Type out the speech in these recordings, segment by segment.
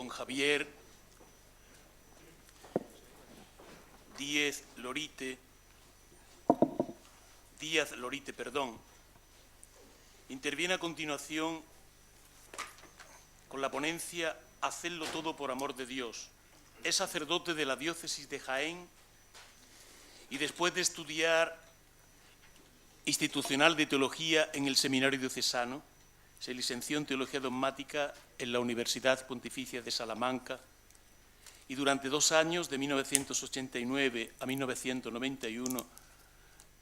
don Javier Díaz Lorite, interviene a continuación con la ponencia Hacedlo todo por amor de Dios. Es sacerdote de la diócesis de Jaén y después de estudiar institucional de teología en el Seminario Diocesano, se licenció en Teología Dogmática en la Universidad Pontificia de Salamanca y durante 2 años, de 1989 a 1991,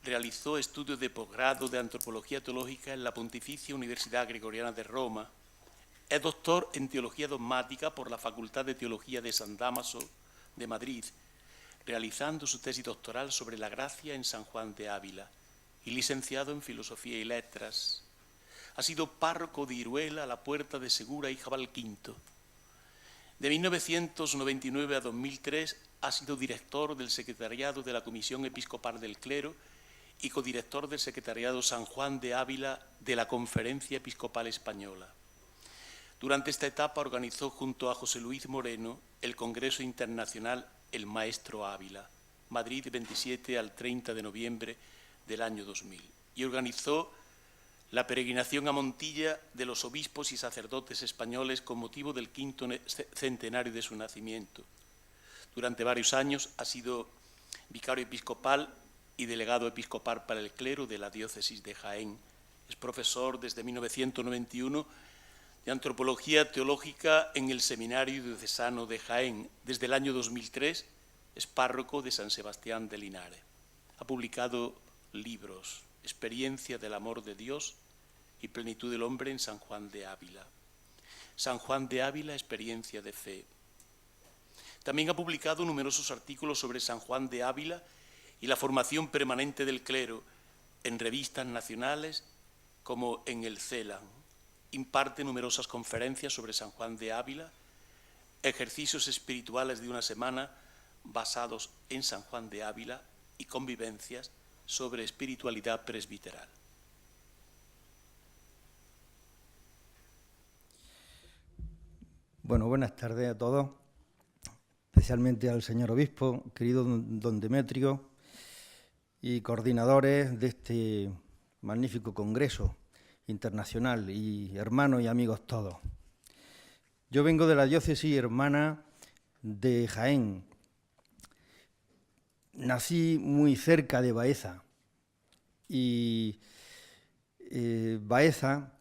realizó estudios de posgrado de Antropología Teológica en la Pontificia Universidad Gregoriana de Roma. Es doctor en Teología Dogmática por la Facultad de Teología de San Dámaso de Madrid, realizando su tesis doctoral sobre la gracia en San Juan de Ávila, y licenciado en Filosofía y Letras. Ha sido párroco de Iruela, La Puerta de Segura y Jabal Quinto. De 1999 a 2003 ha sido director del Secretariado de la Comisión Episcopal del Clero y codirector del Secretariado San Juan de Ávila de la Conferencia Episcopal Española. Durante esta etapa organizó junto a José Luis Moreno el Congreso Internacional El Maestro Ávila, Madrid 27 al 30 de noviembre del año 2000, y organizó la peregrinación a Montilla de los obispos y sacerdotes españoles con motivo del 5º centenario de su nacimiento. Durante varios años ha sido vicario episcopal y delegado episcopal para el clero de la diócesis de Jaén. Es profesor desde 1991 de Antropología Teológica en el Seminario Diocesano de Jaén. Desde el año 2003 es párroco de San Sebastián de Linares. Ha publicado libros: Experiencia del amor de Dios y Plenitud del hombre en San Juan de Ávila. San Juan de Ávila, experiencia de fe. También ha publicado numerosos artículos sobre San Juan de Ávila y la formación permanente del clero en revistas nacionales como en el CELAN. Imparte numerosas conferencias sobre San Juan de Ávila, ejercicios espirituales de una semana basados en San Juan de Ávila y convivencias sobre espiritualidad presbiteral. Bueno, buenas tardes a todos, especialmente al señor obispo, querido don Demetrio, y coordinadores de este magnífico congreso internacional, y hermanos y amigos todos. Yo vengo de la diócesis hermana de Jaén. Nací muy cerca de Baeza y Baeza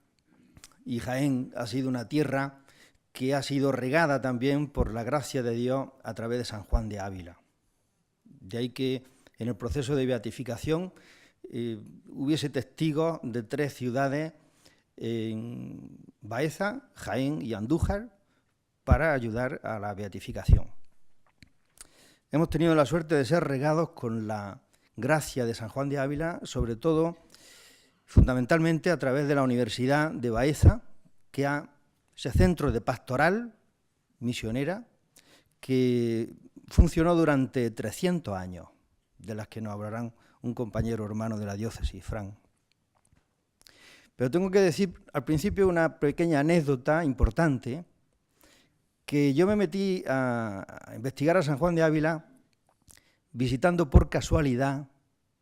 y Jaén ha sido una tierra que ha sido regada también por la gracia de Dios a través de San Juan de Ávila. De ahí que en el proceso de beatificación hubiese testigos de 3 ciudades, en Baeza, Jaén y Andújar, para ayudar a la beatificación. Hemos tenido la suerte de ser regados con la gracia de San Juan de Ávila, sobre todo, fundamentalmente a través de la Universidad de Baeza, que ha ese centro de pastoral misionera que funcionó durante 300 años, de las que nos hablarán un compañero hermano de la diócesis, Fran. Pero tengo que decir al principio una pequeña anécdota importante, que yo me metí a investigar a San Juan de Ávila visitando por casualidad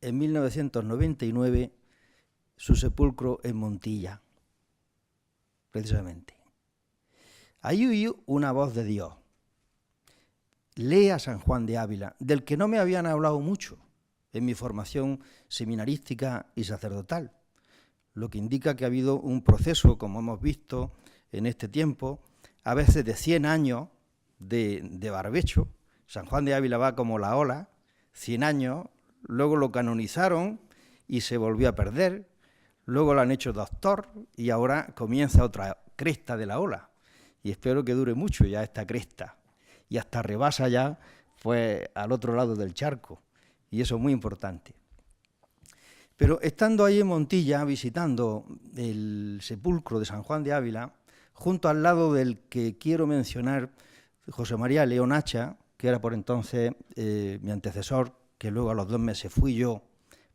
en 1999 su sepulcro en Montilla, precisamente. Ahí oí una voz de Dios: lee a San Juan de Ávila, del que no me habían hablado mucho en mi formación seminarística y sacerdotal, lo que indica que ha habido un proceso, como hemos visto en este tiempo, a veces de 100 años de barbecho. San Juan de Ávila va como la ola, 100 años, luego lo canonizaron y se volvió a perder, luego lo han hecho doctor y ahora comienza otra cresta de la ola. Y espero que dure mucho ya esta cresta y hasta rebasa ya pues al otro lado del charco, y eso es muy importante. Pero estando ahí en Montilla, visitando el sepulcro de San Juan de Ávila, junto al lado del que quiero mencionar, José María León Hacha, que era por entonces mi antecesor, que luego a los 2 meses fui yo,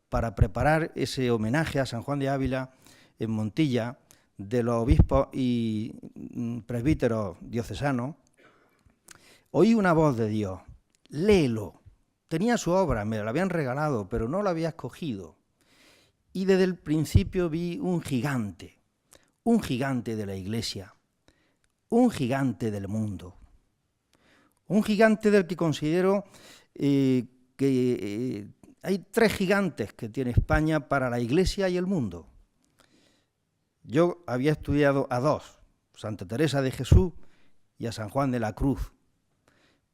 para preparar ese homenaje a San Juan de Ávila en Montilla, de los obispos y presbíteros diocesanos, oí una voz de Dios, léelo. Tenía su obra, me la habían regalado, pero no la había escogido. Y desde el principio vi un gigante de la Iglesia, un gigante del mundo, un gigante del que considero que hay 3 gigantes que tiene España para la Iglesia y el mundo. Yo había estudiado a 2, Santa Teresa de Jesús y a San Juan de la Cruz,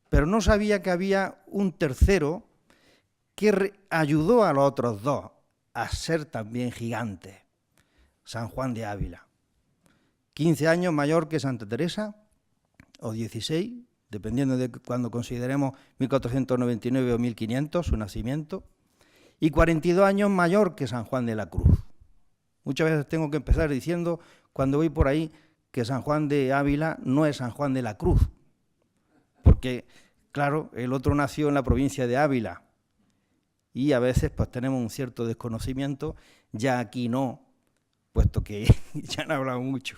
pero no sabía que había un tercero que ayudó a los otros 2 a ser también gigantes, San Juan de Ávila. 15 años mayor que Santa Teresa, o 16, dependiendo de cuando consideremos 1499 o 1500, su nacimiento, y 42 años mayor que San Juan de la Cruz. Muchas veces tengo que empezar diciendo, cuando voy por ahí, que San Juan de Ávila no es San Juan de la Cruz, porque, claro, el otro nació en la provincia de Ávila, y a veces pues tenemos un cierto desconocimiento, ya aquí no, puesto que ya han hablado mucho.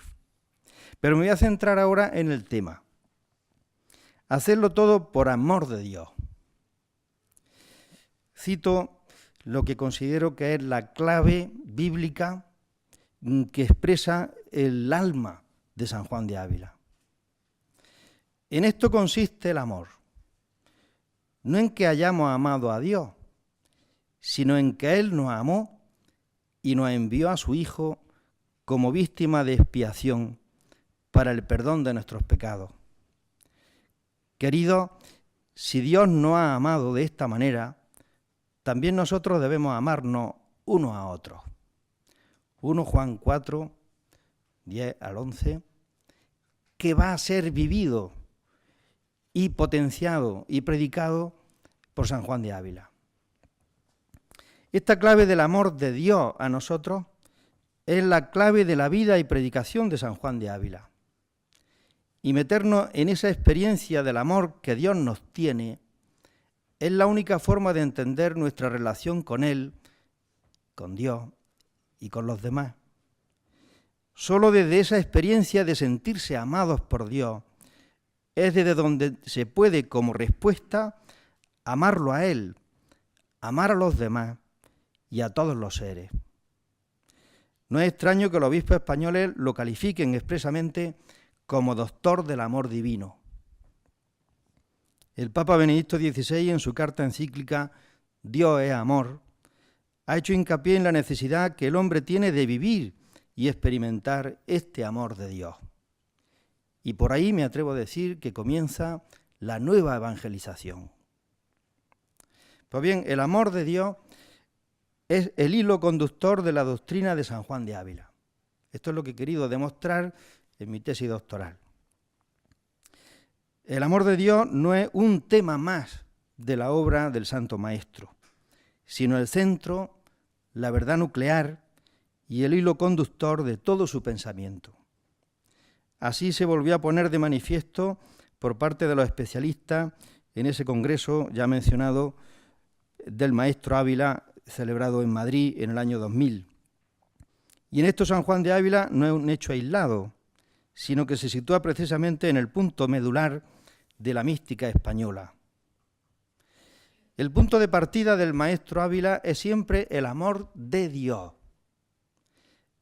Pero me voy a centrar ahora en el tema. Hacerlo todo por amor de Dios. Cito lo que considero que es la clave bíblica que expresa el alma de San Juan de Ávila. En esto consiste el amor, no en que hayamos amado a Dios, sino en que Él nos amó y nos envió a su Hijo como víctima de expiación para el perdón de nuestros pecados. Queridos, si Dios nos ha amado de esta manera, también nosotros debemos amarnos unos a otros. 1 Juan 4, 10 al 11, que va a ser vivido y potenciado y predicado por San Juan de Ávila. Esta clave del amor de Dios a nosotros es la clave de la vida y predicación de San Juan de Ávila. Y meternos en esa experiencia del amor que Dios nos tiene es la única forma de entender nuestra relación con Él, con Dios y con los demás. Solo desde esa experiencia de sentirse amados por Dios es desde donde se puede, como respuesta, amarlo a Él, amar a los demás y a todos los seres. No es extraño que los obispos españoles lo califiquen expresamente como doctor del amor divino. El Papa Benedicto XVI, en su carta encíclica Dios es amor, ha hecho hincapié en la necesidad que el hombre tiene de vivir y experimentar este amor de Dios. Y por ahí me atrevo a decir que comienza la nueva evangelización. Pues bien, el amor de Dios es el hilo conductor de la doctrina de San Juan de Ávila. Esto es lo que he querido demostrar en mi tesis doctoral. El amor de Dios no es un tema más de la obra del Santo Maestro, sino el centro, la verdad nuclear y el hilo conductor de todo su pensamiento. Así se volvió a poner de manifiesto por parte de los especialistas en ese congreso ya mencionado del Maestro Ávila, celebrado en Madrid en el año 2000. Y en esto San Juan de Ávila no es un hecho aislado, sino que se sitúa precisamente en el punto medular de la mística española. El punto de partida del Maestro Ávila es siempre el amor de Dios.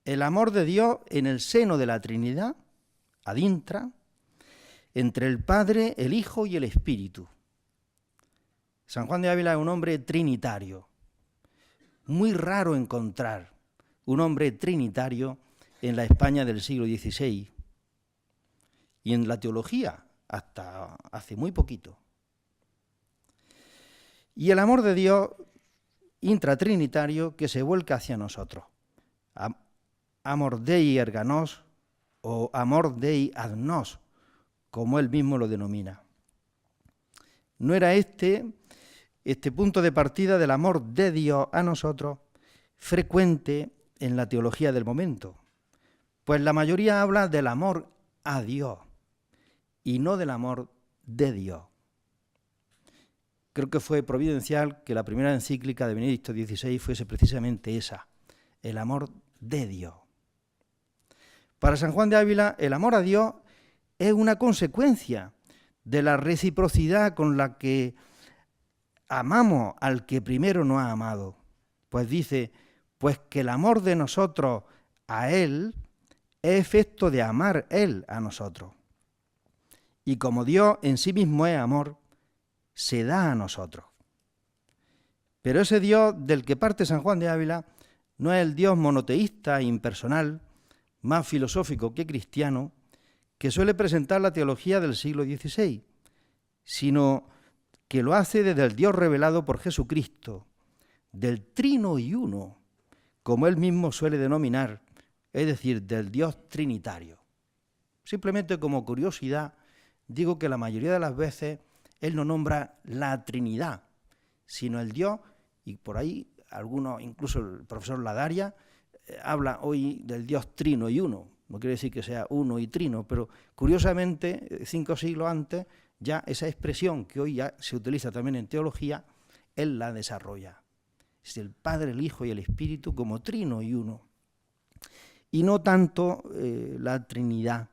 El amor de Dios en el seno de la Trinidad, ad intra, entre el Padre, el Hijo y el Espíritu. San Juan de Ávila es un hombre trinitario. Muy raro encontrar un hombre trinitario en la España del siglo XVI y en la teología hasta hace muy poquito. Y el amor de Dios intratrinitario que se vuelca hacia nosotros. Amor Dei erga nos o amor Dei ad nos, como él mismo lo denomina. ¿No era este punto de partida del amor de Dios a nosotros frecuente en la teología del momento? Pues la mayoría habla del amor a Dios y no del amor de Dios. Creo que fue providencial que la primera encíclica de Benedicto XVI fuese precisamente esa, el amor de Dios. Para San Juan de Ávila, el amor a Dios es una consecuencia de la reciprocidad con la que amamos al que primero nos ha amado. Pues dice, pues que el amor de nosotros a Él es efecto de amar Él a nosotros. Y como Dios en sí mismo es amor, se da a nosotros. Pero ese Dios del que parte San Juan de Ávila no es el Dios monoteísta e impersonal, más filosófico que cristiano, que suele presentar la teología del siglo XVI, sino que lo hace desde el Dios revelado por Jesucristo, del Trino y Uno, como él mismo suele denominar, es decir, del Dios trinitario. Simplemente como curiosidad, digo que la mayoría de las veces él no nombra la Trinidad, sino el Dios, y por ahí algunos, incluso el profesor Ladaria, habla hoy del Dios Trino y Uno. No quiere decir que sea uno y trino, pero curiosamente, 5 siglos antes, ya esa expresión que hoy ya se utiliza también en teología, él la desarrolla. Es el Padre, el Hijo y el Espíritu como trino y uno. Y no tanto la Trinidad.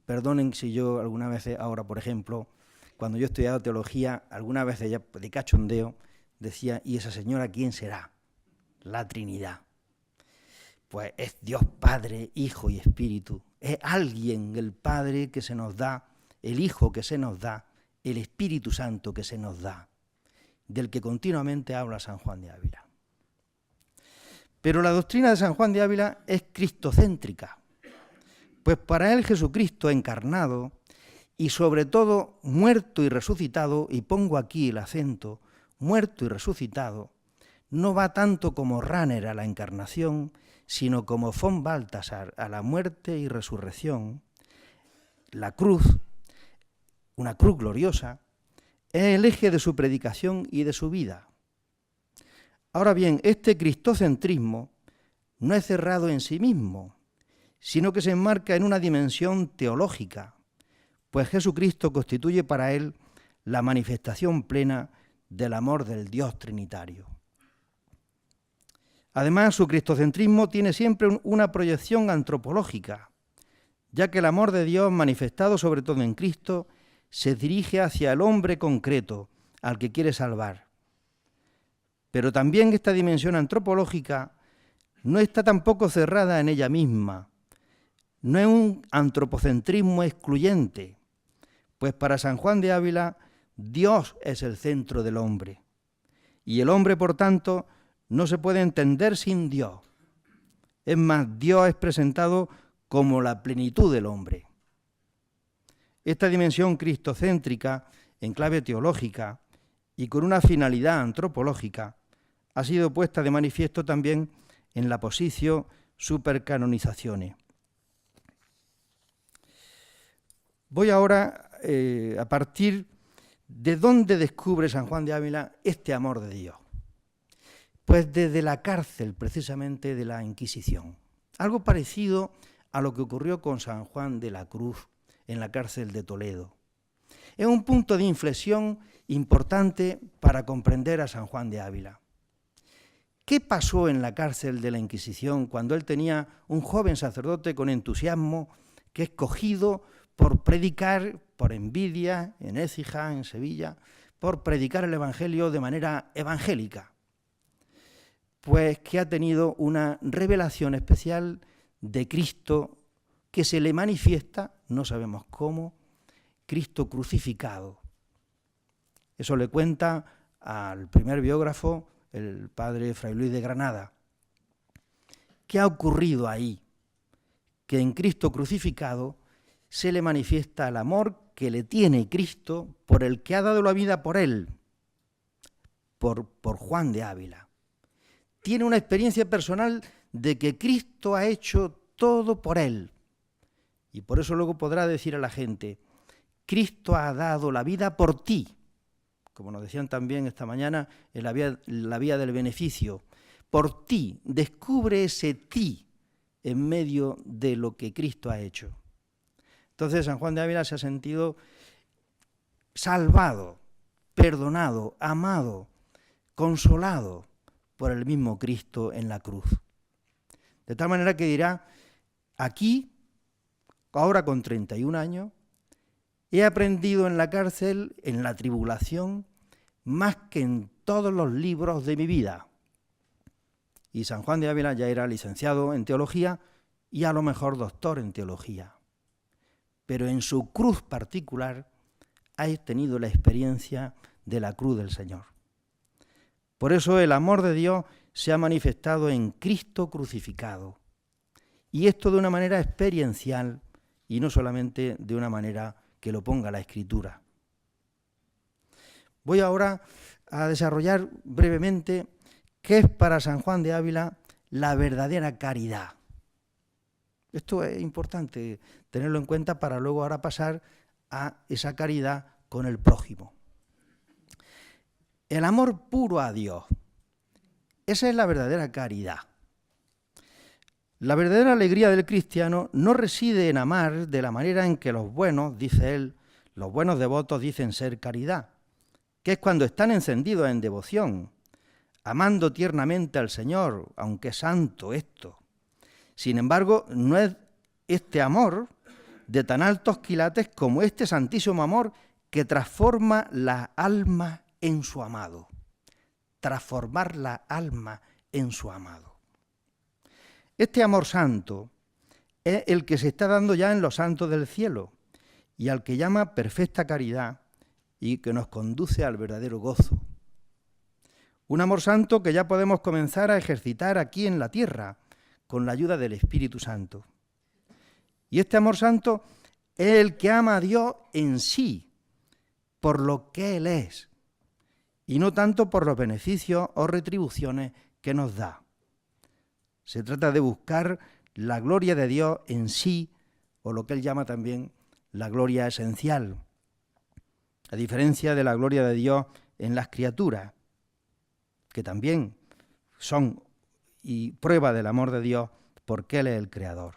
Perdonen si yo alguna vez, ahora por ejemplo, cuando yo he estudiado teología, alguna vez ya de cachondeo, decía, ¿y esa señora quién será? La Trinidad. Pues es Dios Padre, Hijo y Espíritu. Es alguien, el Padre que se nos da, el Hijo que se nos da, el Espíritu Santo que se nos da, del que continuamente habla San Juan de Ávila. Pero la doctrina de San Juan de Ávila es cristocéntrica, pues para él Jesucristo encarnado y sobre todo muerto y resucitado, y pongo aquí el acento, muerto y resucitado, no va tanto como Rahner a la encarnación, sino como von Balthasar a la muerte y resurrección. La cruz, una cruz gloriosa, es el eje de su predicación y de su vida. Ahora bien, este cristocentrismo no es cerrado en sí mismo, sino que se enmarca en una dimensión teológica, pues Jesucristo constituye para él la manifestación plena del amor del Dios trinitario. Además, su cristocentrismo tiene siempre una proyección antropológica, ya que el amor de Dios manifestado sobre todo en Cristo se dirige hacia el hombre concreto, al que quiere salvar. Pero también esta dimensión antropológica no está tampoco cerrada en ella misma, no es un antropocentrismo excluyente, pues para San Juan de Ávila Dios es el centro del hombre, y el hombre, por tanto, no se puede entender sin Dios. Es más, Dios es presentado como la plenitud del hombre. Esta dimensión cristocéntrica, en clave teológica y con una finalidad antropológica, ha sido puesta de manifiesto también en la Positio Supercanonizazione. Voy ahora a partir de dónde descubre San Juan de Ávila este amor de Dios. Pues desde la cárcel, precisamente, de la Inquisición. Algo parecido a lo que ocurrió con San Juan de la Cruz en la cárcel de Toledo. Es un punto de inflexión importante para comprender a San Juan de Ávila. ¿Qué pasó en la cárcel de la Inquisición cuando él tenía un joven sacerdote con entusiasmo que es escogido por predicar, por envidia, en Écija, en Sevilla, por predicar el Evangelio de manera evangélica? Pues que ha tenido una revelación especial de Cristo que se le manifiesta, no sabemos cómo, Cristo crucificado. Eso le cuenta al primer biógrafo, el padre Fray Luis de Granada. ¿Qué ha ocurrido ahí? Que en Cristo crucificado se le manifiesta el amor que le tiene Cristo por el que ha dado la vida por él, por Juan de Ávila. Tiene una experiencia personal de que Cristo ha hecho todo por él. Y por eso luego podrá decir a la gente, Cristo ha dado la vida por ti, como nos decían también esta mañana en la vía del beneficio. Por ti, descubre ese ti en medio de lo que Cristo ha hecho. Entonces San Juan de Ávila se ha sentido salvado, perdonado, amado, consolado por el mismo Cristo en la cruz. De tal manera que dirá, aquí, ahora con 31 años, he aprendido en la cárcel, en la tribulación, más que en todos los libros de mi vida. Y San Juan de Ávila ya era licenciado en teología y a lo mejor doctor en teología. Pero en su cruz particular ha tenido la experiencia de la cruz del Señor. Por eso el amor de Dios se ha manifestado en Cristo crucificado. Y esto de una manera experiencial y no solamente de una manera que lo ponga la Escritura. Voy ahora a desarrollar brevemente qué es para San Juan de Ávila la verdadera caridad. Esto es importante tenerlo en cuenta para luego ahora pasar a esa caridad con el prójimo. El amor puro a Dios, esa es la verdadera caridad. La verdadera alegría del cristiano no reside en amar de la manera en que los buenos, dice él, los buenos devotos dicen ser caridad, que es cuando están encendidos en devoción, amando tiernamente al Señor, aunque es santo esto. Sin embargo, no es este amor de tan altos quilates como este santísimo amor que transforma la alma en su amado. Transformar la alma en su amado. Este amor santo es el que se está dando ya en los santos del cielo y al que llama perfecta caridad y que nos conduce al verdadero gozo. Un amor santo que ya podemos comenzar a ejercitar aquí en la tierra con la ayuda del Espíritu Santo. Y este amor santo es el que ama a Dios en sí, por lo que Él es, y no tanto por los beneficios o retribuciones que nos da. Se trata de buscar la gloria de Dios en sí, o lo que él llama también la gloria esencial, a diferencia de la gloria de Dios en las criaturas, que también son y prueba del amor de Dios porque Él es el Creador.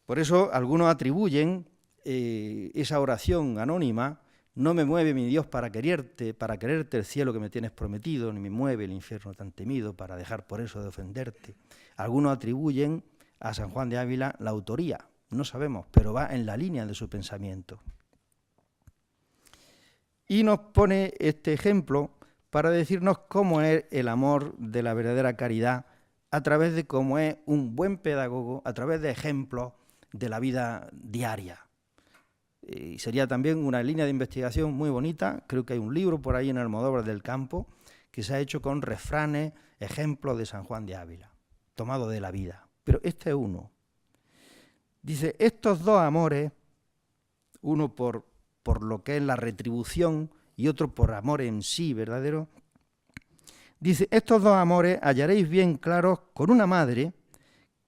Por eso algunos atribuyen esa oración anónima: no me mueve mi Dios para quererte el cielo que me tienes prometido, ni me mueve el infierno tan temido para dejar por eso de ofenderte. Algunos atribuyen a San Juan de Ávila la autoría, no sabemos, pero va en la línea de su pensamiento. Y nos pone este ejemplo para decirnos cómo es el amor de la verdadera caridad a través de cómo es un buen pedagogo, a través de ejemplos de la vida diaria. Y sería también una línea de investigación muy bonita. Creo que hay un libro por ahí en Almodóvar del Campo que se ha hecho con refranes, ejemplos de San Juan de Ávila, tomado de la vida. Pero este es uno. Dice, estos dos amores, uno por lo que es la retribución y otro por amor en sí verdadero, dice, estos dos amores hallaréis bien claros con una madre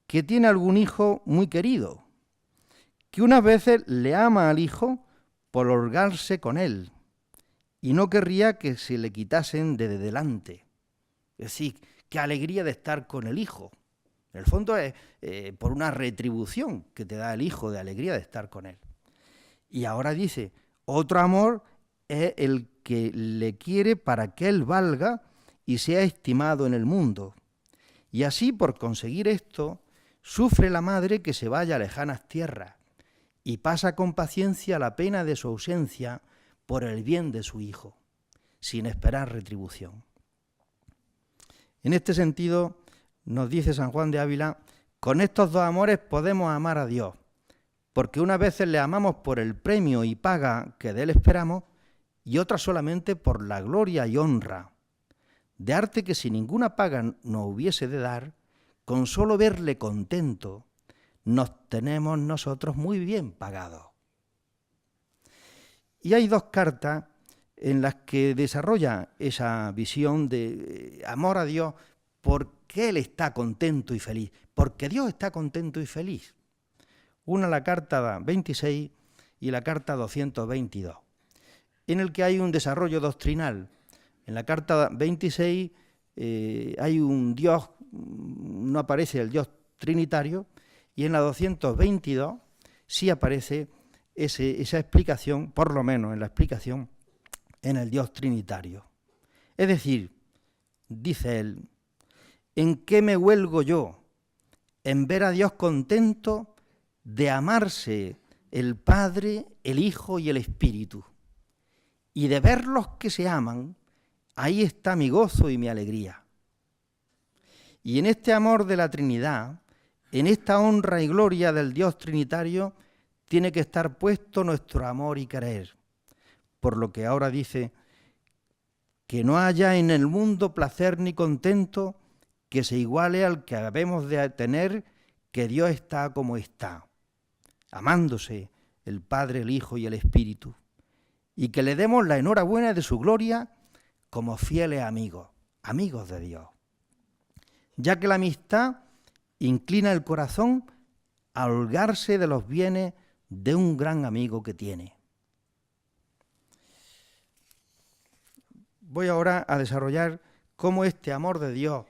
que tiene algún hijo muy querido, que unas veces le ama al hijo por holgarse con él y no querría que se le quitasen de delante. Es decir, qué alegría de estar con el hijo. En el fondo es por una retribución que te da el hijo de alegría de estar con él. Y ahora dice, otro amor es el que le quiere para que él valga y sea estimado en el mundo. Y así, por conseguir esto, sufre la madre que se vaya a lejanas tierras y pasa con paciencia la pena de su ausencia por el bien de su hijo, sin esperar retribución. En este sentido, nos dice San Juan de Ávila, con estos dos amores podemos amar a Dios, porque unas veces le amamos por el premio y paga que de él esperamos, y otras solamente por la gloria y honra, de arte que si ninguna paga nos hubiese de dar, con solo verle contento, nos tenemos nosotros muy bien pagados. Y hay dos cartas en las que desarrolla esa visión de amor a Dios porque Él está contento y feliz, porque Dios está contento y feliz. Una la carta 26 y la carta 222, en el que hay un desarrollo doctrinal. En la carta 26 hay un Dios, no aparece el Dios trinitario, y en la 222 sí aparece esa explicación, por lo menos en la explicación, en el Dios trinitario. Es decir, dice él, ¿en qué me huelgo yo? En ver a Dios contento de amarse el Padre, el Hijo y el Espíritu. Y de verlos que se aman, ahí está mi gozo y mi alegría. Y en este amor de la Trinidad, en esta honra y gloria del Dios Trinitario, tiene que estar puesto nuestro amor y querer. Por lo que ahora dice, que no haya en el mundo placer ni contento que se iguale al que habemos de tener, que Dios está como está, amándose el Padre, el Hijo y el Espíritu, y que le demos la enhorabuena de su gloria como fieles amigos, amigos de Dios, ya que la amistad inclina el corazón a holgarse de los bienes de un gran amigo que tiene. Voy ahora a desarrollar cómo este amor de Dios,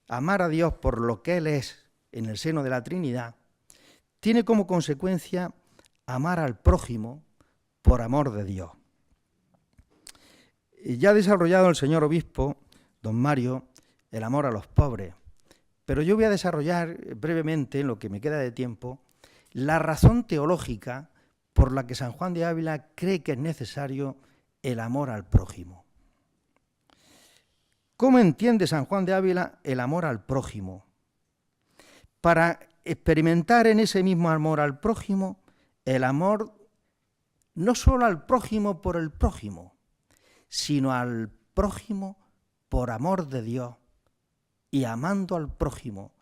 amar a Dios por lo que Él es en el seno de la Trinidad, tiene como consecuencia amar al prójimo por amor de Dios. Ya ha desarrollado el señor obispo, don Mario, el amor a los pobres, pero yo voy a desarrollar brevemente, en lo que me queda de tiempo, la razón teológica por la que San Juan de Ávila cree que es necesario el amor al prójimo. ¿Cómo entiende San Juan de Ávila el amor al prójimo? Para experimentar en ese mismo amor al prójimo, el amor no solo al prójimo por el prójimo, sino al prójimo por amor de Dios. Y amando al prójimo,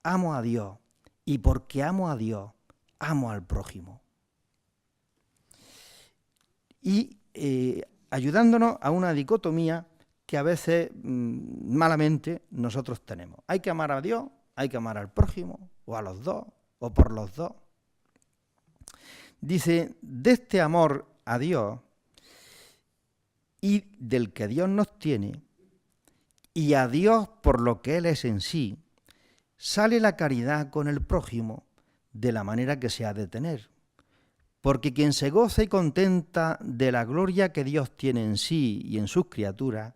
amo a Dios, y porque amo a Dios, amo al prójimo. Y ayudándonos a una dicotomía que a veces malamente nosotros tenemos. Hay que amar a Dios, hay que amar al prójimo, o a los dos, o por los dos. Dice, de este amor a Dios y del que Dios nos tiene, y a Dios por lo que Él es en sí, sale la caridad con el prójimo de la manera que se ha de tener. Porque quien se goza y contenta de la gloria que Dios tiene en sí y en sus criaturas,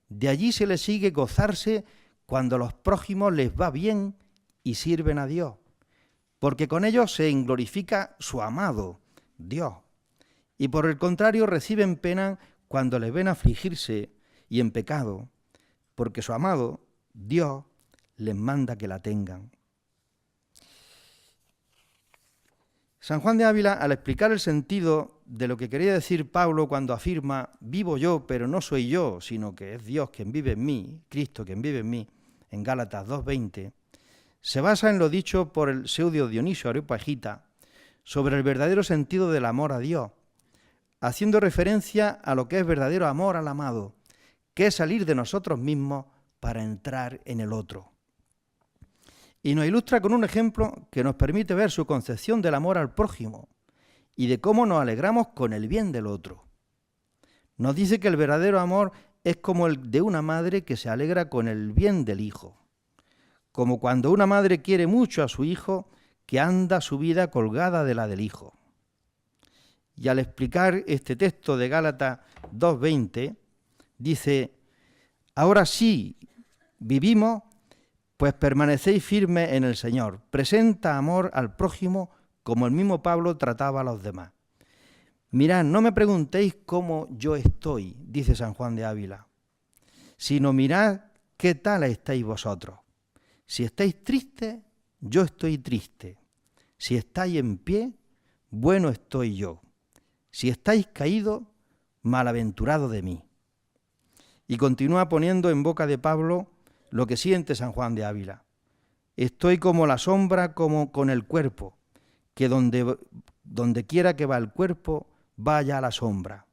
de allí se le sigue gozarse cuando a los prójimos les va bien y sirven a Dios, porque con ellos se glorifica su amado, Dios, y por el contrario reciben pena cuando les ven afligirse y en pecado, porque su amado, Dios, les manda que la tengan. San Juan de Ávila, al explicar el sentido de lo que quería decir Pablo cuando afirma, vivo yo, pero no soy yo, sino que es Dios quien vive en mí, Cristo quien vive en mí, en Gálatas 2:20, se basa en lo dicho por el pseudo Dionisio Areopagita sobre el verdadero sentido del amor a Dios, haciendo referencia a lo que es verdadero amor al amado, que es salir de nosotros mismos para entrar en el otro. Y nos ilustra con un ejemplo que nos permite ver su concepción del amor al prójimo y de cómo nos alegramos con el bien del otro. Nos dice que el verdadero amor es como el de una madre que se alegra con el bien del hijo, como cuando una madre quiere mucho a su hijo que anda su vida colgada de la del hijo. Y al explicar este texto de Gálatas 2:20, dice, ahora sí vivimos, pues permanecéis firmes en el Señor. Presenta amor al prójimo como el mismo Pablo trataba a los demás. Mirad, no me preguntéis cómo yo estoy, dice San Juan de Ávila, sino mirad qué tal estáis vosotros. Si estáis tristes, yo estoy triste. Si estáis en pie, bueno estoy yo. Si estáis caídos, malaventurado de mí. Y continúa poniendo en boca de Pablo lo que siente San Juan de Ávila. Estoy como la sombra, como con el cuerpo, que donde quiera que va el cuerpo, vaya a la sombra.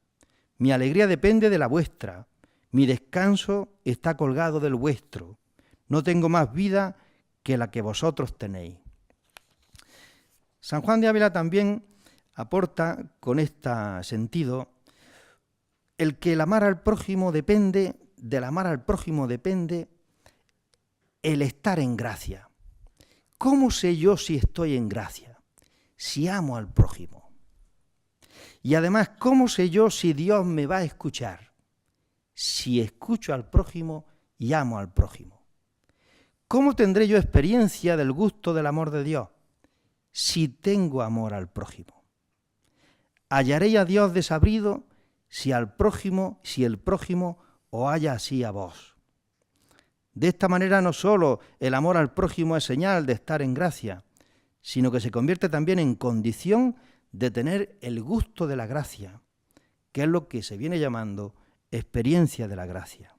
Mi alegría depende de la vuestra, mi descanso está colgado del vuestro. No tengo más vida que la que vosotros tenéis. San Juan de Ávila también aporta con este sentido el que el amar al prójimo depende, del amar al prójimo depende el estar en gracia. ¿Cómo sé yo si estoy en gracia? Si amo al prójimo. Y además, ¿cómo sé yo si Dios me va a escuchar? Si escucho al prójimo y amo al prójimo. ¿Cómo tendré yo experiencia del gusto del amor de Dios? Si tengo amor al prójimo. hallaréis a Dios desabrido si el prójimo os halla así a vos. De esta manera no solo el amor al prójimo es señal de estar en gracia, sino que se convierte también en condición de tener el gusto de la gracia, que es lo que se viene llamando experiencia de la gracia.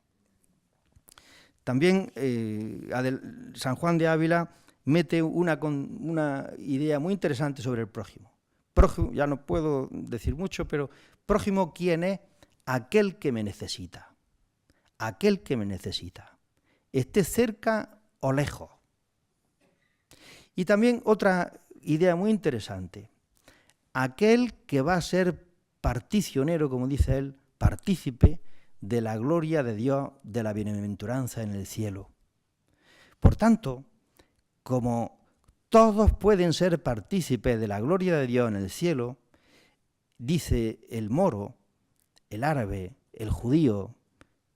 También San Juan de Ávila mete una idea muy interesante sobre el prójimo. Prójimo, ya no puedo decir mucho, pero prójimo, ¿quién es? Aquel que me necesita. Aquel que me necesita. Esté cerca o lejos. Y también otra idea muy interesante. Aquel que va a ser particionero, como dice él, partícipe de la gloria de Dios, de la bienaventuranza en el cielo. Por tanto, como todos pueden ser partícipes de la gloria de Dios en el cielo, dice el moro, el árabe, el judío,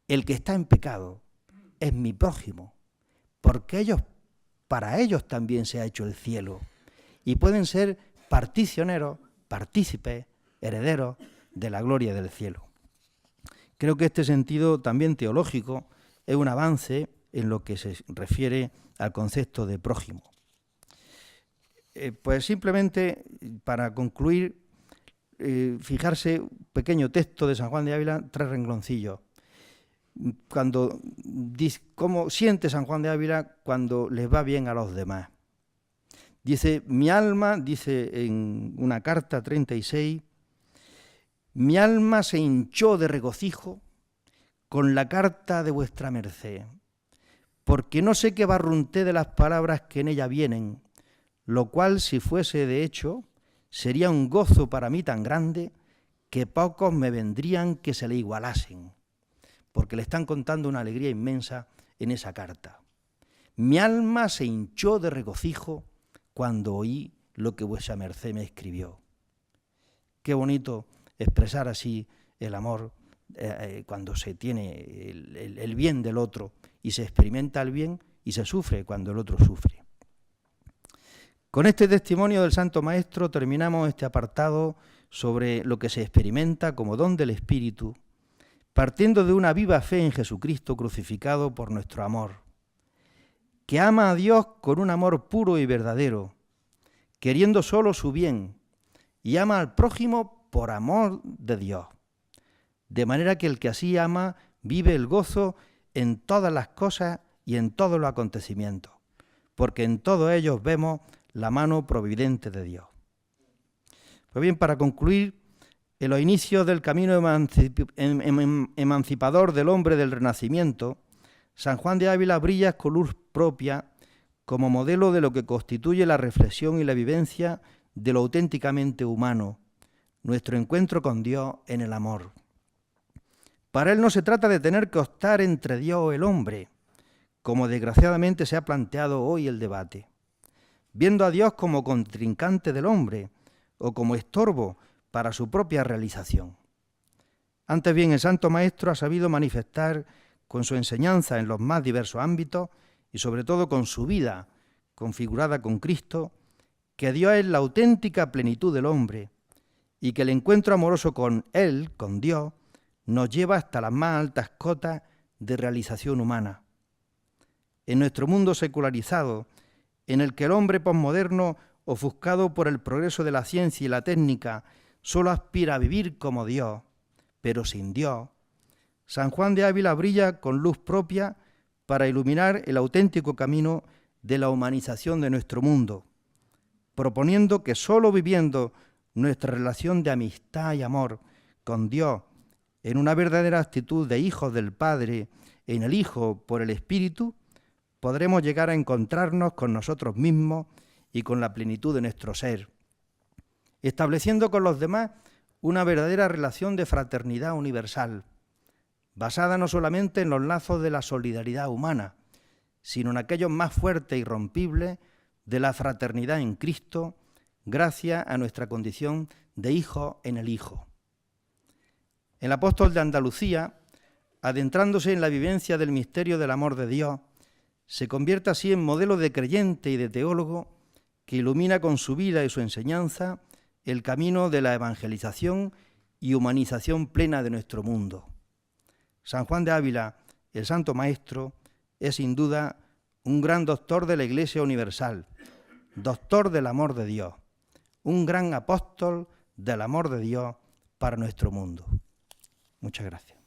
el que está en pecado, es mi prójimo, porque para ellos también se ha hecho el cielo, y pueden ser particioneros, partícipes, herederos de la gloria del cielo. Creo que este sentido también teológico es un avance en lo que se refiere al concepto de prójimo. Pues simplemente, para concluir, fijarse, un pequeño texto de San Juan de Ávila, 3 rengloncillos. ¿Cómo siente San Juan de Ávila cuando les va bien a los demás? Dice, mi alma, dice en una carta 36, mi alma se hinchó de regocijo con la carta de vuestra merced, porque no sé qué barrunté de las palabras que en ella vienen, lo cual, si fuese de hecho, sería un gozo para mí tan grande que pocos me vendrían que se le igualasen, porque le están contando una alegría inmensa en esa carta. Mi alma se hinchó de regocijo cuando oí lo que vuesa merced me escribió. Qué bonito expresar así el amor cuando se tiene el bien del otro y se experimenta el bien y se sufre cuando el otro sufre. Con este testimonio del Santo Maestro terminamos este apartado sobre lo que se experimenta como don del Espíritu, partiendo de una viva fe en Jesucristo crucificado por nuestro amor, que ama a Dios con un amor puro y verdadero, queriendo solo su bien, y ama al prójimo por amor de Dios, de manera que el que así ama vive el gozo en todas las cosas y en todos los acontecimientos, porque en todos ellos vemos la mano providente de Dios. Pues bien, para concluir, en los inicios del camino emancipador del hombre del Renacimiento, San Juan de Ávila brilla con luz propia como modelo de lo que constituye la reflexión y la vivencia de lo auténticamente humano, nuestro encuentro con Dios en el amor. Para él no se trata de tener que optar entre Dios y el hombre, como desgraciadamente se ha planteado hoy el debate, viendo a Dios como contrincante del hombre o como estorbo para su propia realización. Antes bien, el Santo Maestro ha sabido manifestar con su enseñanza en los más diversos ámbitos y sobre todo con su vida configurada con Cristo, que Dios es la auténtica plenitud del hombre y que el encuentro amoroso con Él, con Dios, nos lleva hasta las más altas cotas de realización humana. En nuestro mundo secularizado, en el que el hombre posmoderno, ofuscado por el progreso de la ciencia y la técnica, solo aspira a vivir como Dios, pero sin Dios, San Juan de Ávila brilla con luz propia para iluminar el auténtico camino de la humanización de nuestro mundo, proponiendo que solo viviendo nuestra relación de amistad y amor con Dios en una verdadera actitud de hijos del Padre en el Hijo por el Espíritu, podremos llegar a encontrarnos con nosotros mismos y con la plenitud de nuestro ser, estableciendo con los demás una verdadera relación de fraternidad universal, basada no solamente en los lazos de la solidaridad humana, sino en aquellos más fuertes e irrompibles de la fraternidad en Cristo, gracias a nuestra condición de hijo en el Hijo. El apóstol de Andalucía, adentrándose en la vivencia del misterio del amor de Dios, se convierte así en modelo de creyente y de teólogo que ilumina con su vida y su enseñanza el camino de la evangelización y humanización plena de nuestro mundo. San Juan de Ávila, el Santo Maestro, es sin duda un gran doctor de la Iglesia universal, doctor del amor de Dios, un gran apóstol del amor de Dios para nuestro mundo. Muchas gracias.